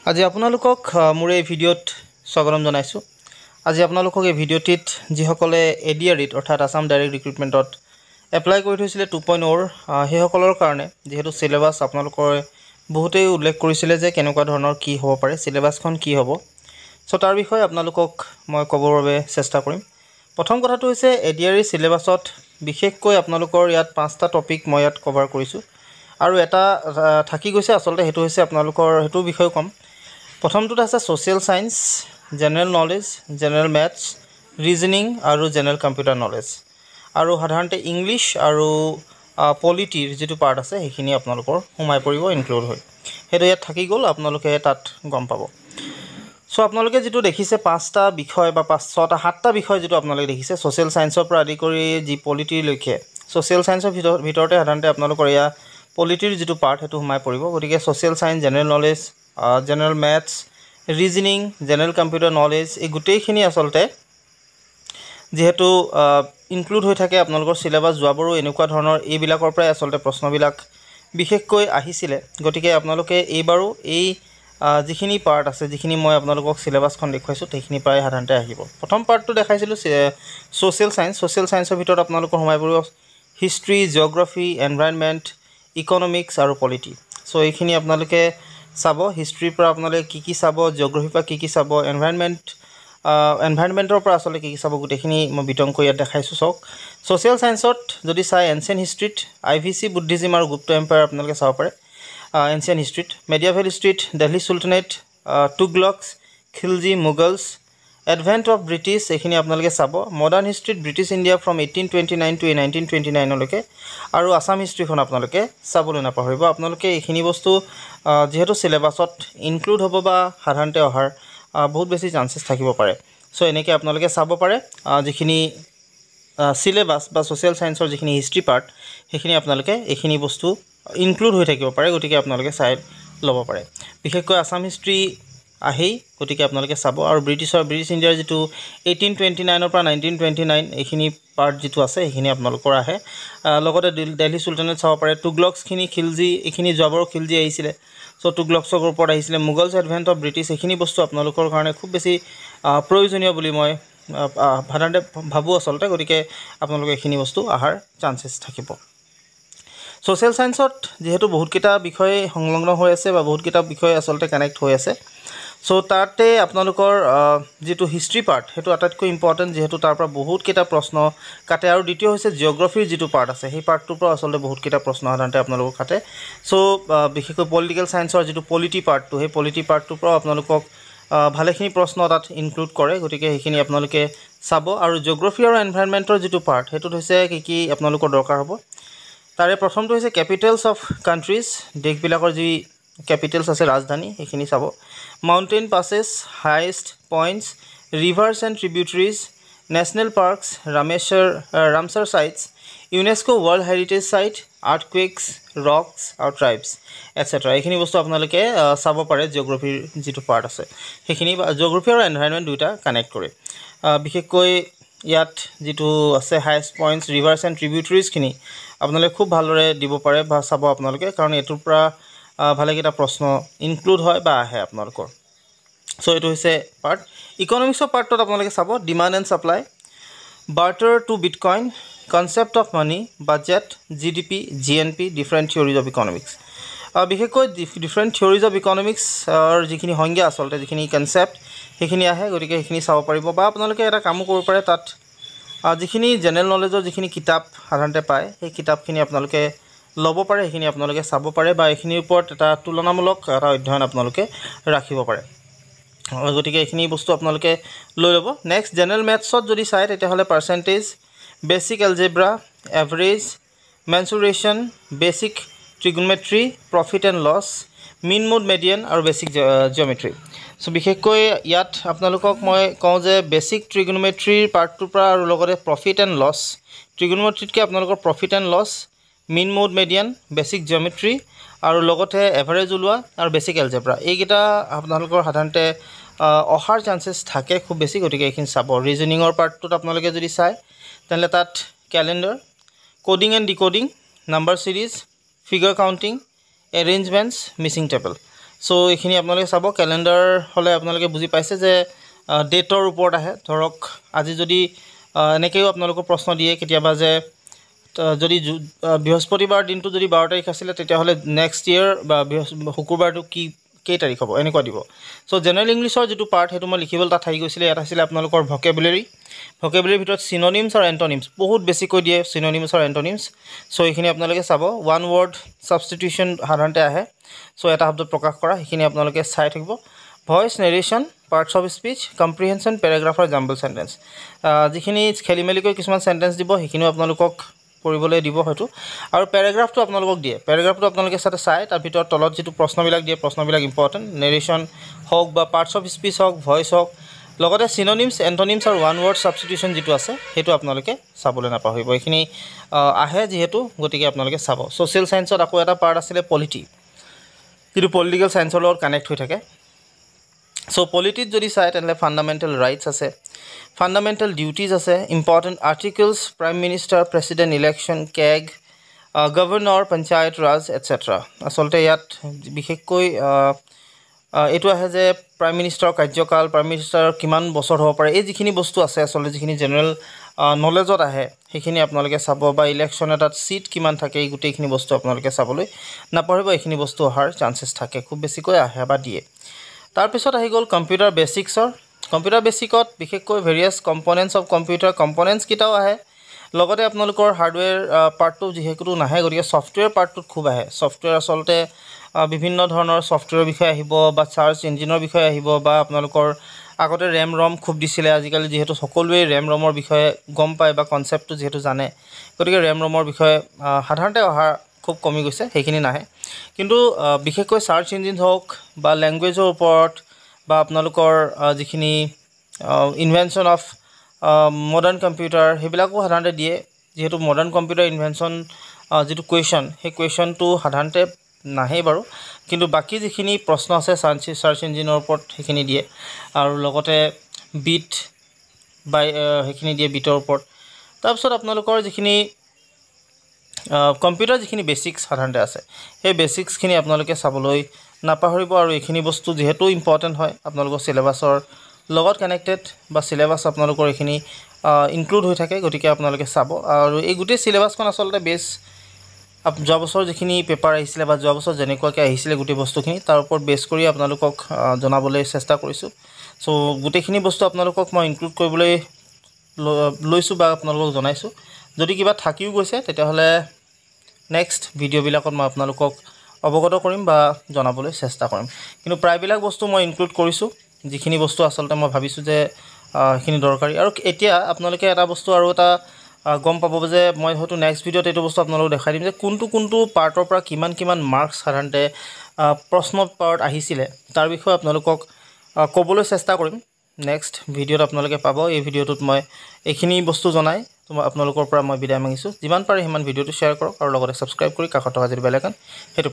আজি আপোনালোকক মোৰ এই ভিডিঅ'ত স্বাগতম জনাইছো। আজি আপোনালোকক এই ভিডিঅ'টিত যিসকলে এডিআৰইত অৰ্থাৎ আসাম ডাইৰেক্ট ৰিক্ৰুটমেণ্টত এপ্লাই কৰি থৈছিলে 2.0 সেইসকলৰ কাৰণে যেহেতু সিলেবাস আপোনালোকৰ বহুতেই উল্লেখ কৰিছিলে যে কেনেকুৱা ধৰণৰ কি হ'ব পাৰে, সিলেবাসখন কি হ'ব। সো তাৰ বিষয়ে আপোনালোকক মই ক'বৰ বাবে চেষ্টা কৰিম। প্ৰথম কথাটো হৈছে এডিআৰই সিলেবাসত বিশেষকৈ আপোনালোকৰ ইয়াত 5টা টপিক মই ইয়াত কভাৰ কৰিছোঁ আৰু এটা থাকি গৈছে আসলতে হেতু হৈছে আপোনালোকৰ হেতু বিষয় কম। প্ৰথমটো আছে social science, general knowledge, general maths, reasoning আৰু জেনাৰেল কম্পিউটাৰ নলেজ আৰু সাধাৰণতে ইংলিশ আৰু পলিটিৰ যেটো পাৰ্ট আছে সেইখিনি আপোনালোকৰ সোমাই পৰিব ইনক্লুড হয়। হেতু ইয়াত থাকি গ'ল, আপোনালোকে তাত গম পাব। সো আপোনালোকে যেটো দেখিছে 5টা বিষয় বা 6টা 7টা বিষয় যেটো আপোনালোকে দেখিছে সোশ্যাল সায়েন্সৰ পৰা আদি কৰি জি পলিটিৰ লৈকে সোশ্যাল সায়েন্সৰ ভিতৰতে সাধাৰণতে আপোনালোকৰ ইয়া পলিটিৰ যেটো পাৰ্ট হেতু সোমাই পৰিব। গতিকে social science, general knowledge, general maths, reasoning, general computer knowledge এই গোটেইখিনি আসলতে যেহেতু ইনক্লুড হৈ থাকে আপোনালোকৰ সিলেবাস যোৱাবাৰো এনেকুৱা ধৰণৰ এইবিলাকৰ পৰাই আসলতে প্ৰশ্নবিলাক বিশেষকৈ আহিছিলে। গতিকে আপোনালোকে এইবাৰো এই যিখিনি পাৰ্ট আছে, যিখিনি মই আপোনালোকক সিলেবাসখন দেখুৱাইছো সেইখিনি প্ৰায় সাধাৰণতে আহিব। প্ৰথম পাৰ্টটো দেখাইছিলো সোশ্যাল সায়েন্স। সোশ্যাল সায়েন্সৰ ভিতৰত আপোনালোকৰ সোমাই পৰিব হিষ্ট্ৰী, জিওগ্ৰাফি, এনভাইৰনমেন্ট, ইকনমিক্স আৰু পলিটি। সো এইখিনি আপোনালোকে চাব। হিষ্ট্ৰীৰ পৰা আপোনালোকে কি চাব, জিওগ্ৰাফিৰ পৰা কি চাব, এনভাইৰনমেন্টৰ পৰা আসলে কি চাব, গোটেইখিনি মই বিতংকৈ ইয়াত দেখাইছো। চাওক সোশ্যাল সায়েন্সত যদি চাই এনচিয়েন্ট হিষ্ট্ৰীত আইভিসি, বুদ্ধিজিম আৰু গুপ্ত এম্পায়াৰ আপোনালোকে চাব পাৰে। এনচিয়েন্ট হিষ্ট্ৰীত মেডিয়েভেল হিষ্ট্ৰীত Delhi sultanate, Tughlaqs, Khilji, Mughals, advent of British এইখিনি আপোনালোকে চাব। মডাৰ্ণ হিষ্ট্ৰীত ব্ৰিটিছ ইণ্ডিয়া ফ্ৰম 1829 টু 1929 লৈকে আৰু আসাম হিষ্ট্ৰীখন আপোনালোকে চাবলৈ নাপাহৰিব। আপোনালোকে এইখিনি বস্তু যেহেতু সিলেবাসত ইনক্লুড হ'ব বা সাধাৰণতে অহাৰ বহুত বেছি চান্সেছ থাকিব পাৰে। সো এনেকৈ আপোনালোকে চাব পাৰে যিখিনি সিলেবাস বা সোশ্যাল সায়েন্সৰ যিখিনি হিষ্ট্ৰী পাৰ্ট সেইখিনি আপোনালোকে এইখিনি বস্তু ইনক্লুড হৈ থাকিব পাৰে। গতিকে আপোনালোকে চাই ল'ব পাৰে। বিশেষকৈ আসাম হিষ্ট্ৰী আহেই, গতিকে আপোনালোকে চাব। আৰু ব্ৰিটিছ ইণ্ডিয়াৰ যেটো 1829 পৰা 1929 এইখিনি পাৰ্ট যেটো আছে সেইখিনি আপোনালোকৰ আহে। লগতে দিল্লী চুলতানেট চাব পাৰে। তুগলক্সখিনি, খিলজি এইখিনি যোৱাবাৰো খিলজি আহিছিলে। সো তুগলক্সৰ ওপৰত আহিছিলে। মোগলছ, এডভেন্ট অফ ব্ৰিটিছ এইখিনি বস্তু আপোনালোকৰ কাৰণে খুব বেছি প্ৰয়োজনীয় বুলি মই সাধাৰণতে ভাবোঁ আসলতে। গতিকে আপোনালোকে এইখিনি বস্তু আহাৰ চান্সেছ থাকিব। সোশ্যাল সায়েন্সত যেহেতু বহুতকেইটা বিষয় সংলগ্ন হৈ আছে বা বহুতকেইটা বিষয় আসলতে কানেক্ট হৈ আছে। সো তাতে আপোনালোকৰ যেটো হিষ্ট্ৰী পাৰ্ট হেতু আটাইতকৈ ইম্পৰ্টেণ্ট, যেহেতু তাৰ পৰা বহুতকেইটা প্ৰশ্ন কাটে। আৰু দ্বিতীয় হৈছে জিওগ্ৰাফিৰ যেটো পাৰ্ট আছে সেই পাৰ্টটোৰ পৰা আসলতে বহুতকেইটা প্ৰশ্ন সাধাৰণতে আপোনালোকক কাটে। সো বিশেষকৈ পলিটিকেল সায়েন্সৰ যেটো পলিটি পাৰ্টটো সেই পলিটি পাৰ্টটোৰ পৰা আপোনালোকক ভালেখিনি প্ৰশ্ন তাত ইনক্লুড কৰে। গতিকে সেইখিনি আপোনালোকে চাব। আৰু জিওগ্ৰাফি আৰু এনভাইৰনমেন্টৰ যেটো পাৰ্ট হেতুত হৈছে কি আপোনালোকৰ দৰকাৰ হ'ব। তাৰে প্ৰথমটো হৈছে কেপিটেলছ অফ কাণ্ট্ৰিজ, দেশবিলাকৰ যি কেপিটেলছ আছে ৰাজধানী সেইখিনি চাব। Mountain passes, highest points, rivers and tributaries, national parks, Ramsar sites, UNESCO world heritage site, earthquakes, rocks আৰু ট্ৰাইবছ এটচেট্ৰা এইখিনি বস্তু আপোনালোকে চাব পাৰে। জিওগ্ৰাফিৰ যেটো পাৰ্ট আছে সেইখিনি জিওগ্ৰাফি আৰু এনভাইৰনমেন্ট দুইটা কানেক্ট কৰে। বিশেষকৈ ইয়াত যেটো আছে হাইয়েষ্ট পইণ্টছ, ৰিভাৰ্ছ এণ্ড ট্ৰিবিউটাৰিজখিনি আপোনালোকে খুব ভালদৰে দিব পাৰে বা চাব আপোনালোকে, কাৰণ এইটোৰ পৰা ভালেকেইটা প্ৰশ্ন ইনক্লুড হয় বা আহে আপোনালোকৰ। সো এইটো হৈছে পাৰ্ট। ইকনমিক্সৰ পাৰ্টত আপোনালোকে চাব demand and supply, barter to bitcoin, concept of money, budget, GDP, GNP, different theories of economics. বিশেষকৈ ডিফাৰেণ্ট থিয়ৰিজ অফ ইকনমিক্সৰ যিখিনি সংজ্ঞা আসলতে যিখিনি কনচেপ্ট সেইখিনি আহে। গতিকে সেইখিনি চাব পাৰিব। বা আপোনালোকে এটা কামো কৰিব পাৰে, তাত যিখিনি জেনেৰেল নলেজৰ যিখিনি কিতাপ সাধাৰণতে পায় সেই কিতাপখিনি আপোনালোকে ল'ব পাৰে, সেইখিনি আপোনালোকে চাব পাৰে বা এইখিনিৰ ওপৰত এটা তুলনামূলক এটা অধ্যয়ন আপোনালোকে ৰাখিব পাৰে। গতিকে এইখিনি বস্তু আপোনালোকে লৈ ল'ব। নেক্সট জেনাৰেল মেথছত যদি চায় তেতিয়াহ'লে percentage, basic algebra, average, mensuration, basic trigonometry, profit and loss, mean mode median আৰু বেচিক জিঅ'মেট্ৰি। সো বিশেষকৈ ইয়াত আপোনালোকক মই কওঁ যে বেচিক ট্ৰিগনমেট্ৰিৰ পাৰ্টটোৰ পৰা আৰু লগতে প্ৰফিট এণ্ড লছ, ট্ৰিগনমেট্ৰিতকৈ আপোনালোকৰ profit and loss, mean mode median, basic geometry আৰু লগতে এভাৰেজ ওলোৱা আৰু বেচিক এলজেব্ৰা এইকেইটা আপোনালোকৰ সাধাৰণতে অহাৰ চান্সেছ থাকে খুব বেছি। গতিকে এইখিনি চাব। ৰিজনিঙৰ পাৰ্টটোত আপোনালোকে যদি চায় তেনেহ'লে তাত calendar, coding and decoding, number series, figure counting, arrangements, Mising table. So এইখিনি আপোনালোকে চাব ক্যালেন্ডাৰ হলে আপোনালোকে বুজি পাইছে যে ডেটৰ ওপৰত আহে ধৰক আজি যদি এনেকেও আপোনালোকক প্ৰশ্ন দিয়ে কেতিয়াবা যে যদি বৃহস্পতিবাৰ দিনটো যদি 12 তাৰিখ আছিল তেতিয়া হলে নেক্সট ইয়াৰ বা শুকুৰবাৰটো কি কেই তাৰিখ হ'ব এনেকুৱা দিব সো জেনাৰেল ইংলিছৰ যেটো পাৰ্ট হেতু মই লিখিবল তা থাকি গৈছিল ইয়াত আছিল আপোনালোকৰ ভকেবুলাৰী ভিতৰত সিনোনিমছ আৰু এন্টোনিমছ বহুত বেছিকৈ দিয়ে সিনোনিমছ আৰু এন্টোনিমছ সো এইখিনি আপোনালোকে চাব ওৱান ওয়াৰ্ড সাবস্টিটিউশন সাধাৰণতে আহে সো এটা শব্দ প্ৰকাশ কৰা এইখিনি আপোনালোকে চাই থাকিব voice narration parts of speech comprehension paragraph আৰু জাম্বল সেন্টেন্স যিখিনি খেলিমেলিকৈ কিছুমান সেন্টেন্স দিব সেইখিনিও আপোনালোকক কৰিবলৈ দিব হয়তো আৰু পেৰাগ্ৰাফটো আপোনালোকক দিয়ে পেৰাগ্ৰাফটো আপোনালোকে সাথে চাই তাৰ ভিতৰত তলত যেটো প্ৰশ্নবিলাক দিয়ে প্ৰশ্নবিলাক ইম্পৰ্টেন্ট নেৰেশন হওক বা পাৰ্টস অফ স্পীচ হওক ভয়েস হওক লগতে সিনোনিমছ এন্টোনিমছ আৰু ওৱান ওয়াৰ্ড সাবস্টিটিউশন যেটো আছে হেতু আপোনালোকে চাবলৈ নাপাহৰিব এইখিনি আহে যেহেতু গতিকে আপোনালোকে চাব সোশ্যাল সায়েন্সত আকৌ এটা পাৰ্ট আছিল পলিটি যেটো পলিটিক্যাল সায়েন্সৰ লগত কানেক্ট হৈ থাকে সো পলিটিত যদি চাই তেনলে ফান্ডামেন্টাল ৰাইটস আছে ফান্ডামেন্টাল ডিউটিজ আছে important articles prime minister president election CAG governor panchayat raj etcetera আসলতে ইয়াত বিশেষকৈ এটো আহে যে প্ৰাইম মিনিষ্টাৰৰ কাৰ্যকাল প্ৰাইম মিনিষ্টাৰ কিমান বছৰ হ'ব পাৰে এই যিখিনি বস্তু আছে আসলতে যিখিনি জেনাৰেল নলেজত আহে সেইখিনি আপোনালোকে চাব বা ইলেকশন এটাত সিট কিমান থাকে এই গুটেইখিনি বস্তু আপোনালোকে চাবলৈ নাপাহৰিব এইখিনি বস্তু অহাৰ চান্সেছ থাকে খুব বেছিকৈ আহে বা দিয়ে তাৰ পিছত আহি গল কম্পিউটাৰ বেসিক্সৰ কম্পিউটাৰ বেসিকত বিশেষকৈ ভেৰিয়াছ কম্পোনেন্টছ অফ কম্পিউটাৰ কম্পোনেন্টছ কিটাও আহে লগতে আপোনালোকৰ হাৰ্ডৱেৰ পাৰ্টটো যেহেতু নাহে গতিকে সফটৱেৰ পাৰ্টটোত খুব আহে সফটৱেৰ আসলতে বিভিন্ন ধৰণৰ সফটৱেৰৰ বিষয়ে আহিব বা সাৰ্চ ইঞ্জিনৰ বিষয়ে আহিব বা আপোনালোকৰ আগতে ৰেম ৰম খুব দিছিলে আজিকালি যেহেতু সকলোৱে ৰেম ৰমৰ বিষয়ে গম পায় বা কনসেপ্টটো যেহেতু জানে গতিকে ৰেম ৰমৰ বিষয়ে সাধাৰণতে অহা খুব কমি গৈছে সেইখিনি নাহে কিন্তু বিশেষকৈ সাৰ্চ ইঞ্জিন হওক বা ল্যাঙ্গুৱেজৰ ওপৰত বা আপোনালোকৰ যিখিনি ইনভেনশন অফ মডাৰ্ন কম্পিউটাৰ হেবিলাকো সাধাৰণতে দিয়ে যেহেতু মডাৰ্ন কম্পিউটাৰ ইনভেনশন যেটো কোৱেশ্চন সেই কোৱেশ্চনটো সাধাৰণতে নাহে বাৰু কিন্তু বাকি যিখিনি প্ৰশ্ন আছে সাৰ্চ ইঞ্জিনৰ ওপৰত সেইখিনি দিয়ে আৰু লগতে বিট বাই সেইখিনি দিয়ে বিটৰ ওপৰত তাৰ পিছত আপোনালোকৰ যিখিনি কম্পিউটাৰ যিখিনি বেসিক্স সাধাৰণতে আছে সেই বেসিক্সখিনি আপোনালোকে চাবলৈ নাপাহৰিব আৰু এইখিনি বস্তু যেহেতু ইম্পৰ্টেন্ট হয় আপোনালোকৰ সিলেবাসৰ লগত কানেক্টেড বা সিলেবাস আপোনালোকৰ এইখিনি ইনক্লুড হৈ থাকে গতিকে আপোনালোকে চাব আৰু এই গুটেই সিলেবাসখন আসলতে বেস যোৱা বছৰ যিখিনি পেপাৰ আহিছিলে বা যোৱা বছৰ যেনেকুৱাকৈ আহিছিলে গুটেই বস্তুখিনি তাৰ ওপৰত বেস কৰি আপোনালোকক জনাবলৈ চেষ্টা কৰিছো সো গুটেইখিনি বস্তু আপোনালোকক মই ইনক্লুড কৰিবলৈ লৈছো বা আপোনালোকক জনাইছো যদি কিবা থাকিও গৈছে তেতিয়া হলে নেক্সট ভিডিও বিলাকত মই আপোনালোকক অৱগত কৰিম বা জনাবলৈ চেষ্টা কৰিম কিন্তু প্ৰায়বিলাক বস্তু মই ইনক্লুড কৰিছো যিখিনি বস্তু আসলতে মই ভাবিছো যে এইখিনি দৰকাৰী আৰু এতিয়া আপোনালোকে এটা বস্তু আৰু এটা গম পাব যে মই হয়তো নেক্সট ভিডিওত এইটো বস্তু আপোনালোকক দেখাই দিম যে কোনটো পাৰ্টৰ পৰা কিমান মাৰ্কস সাধাৰণতে প্ৰশ্ন পাৰ্ট আহিছিলে তাৰ বিষয়ে আপোনালোকক ক'বলৈ চেষ্টা কৰিম নেক্সট ভিডিওত আপোনালোকে পাব এই ভিডিওটোত মই এইখিনি বস্তু জনাই আপোনালোকৰ পৰা মই বিদায় মাগিছো যিমান পাৰে সিমান ভিডিওটো শ্বেয়াৰ কৰক আৰু লগতে সাবস্ক্ৰাইব কৰি কাষত থকা বেল আইকন